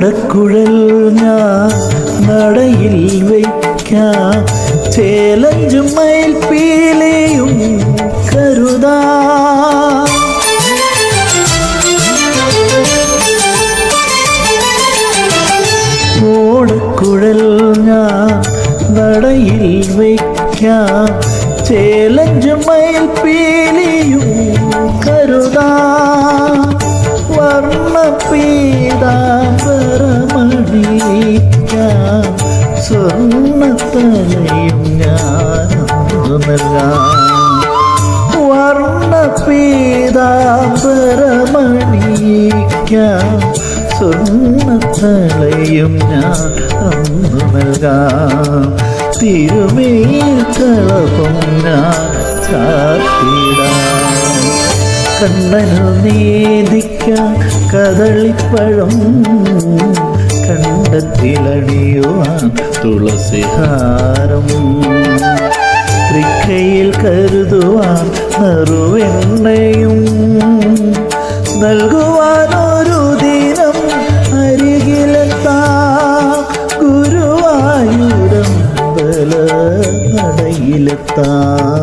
ഓടക്കുഴൽ ഞാൻ നടയിൽ വയ്ക്കാം, ചേലഞ്ചും മയിൽപ്പീലിയും കരുതാം. ഓടക്കുഴൽ ഞാൻ നടയിൽ വയ്ക്കാം, ചേലഞ്ചും മയിൽപ്പീലിയും കരുതാം. വർണ്ണപീതാംബരമണിയിക്കാം, സ്വർണ്ണത്തലയും ഞാനൊന്നു നൽകാം. വർണ്ണപീതാംബരമണിയിക്കാം, സ്വർണ്ണത്തലയും ഞാൻ ഒന്നു നൽകാം. തിരുമേൽ കളപം ഞാൻ ചാർത്തിടാം. കണ്ണനു നീതിക്കാൻ കദളിപ്പഴം, കണ്ടത്തിലണിയുവാൻ തുളസിഹാരം, തൃക്കൈയിൽ കരുതുവാൻ നറുവെണ്ണയും, നൽകുവാനൊരു ദിനം അരികിലെത്താം. ഗുരുവായൂരമ്പല നടയിലെത്താം.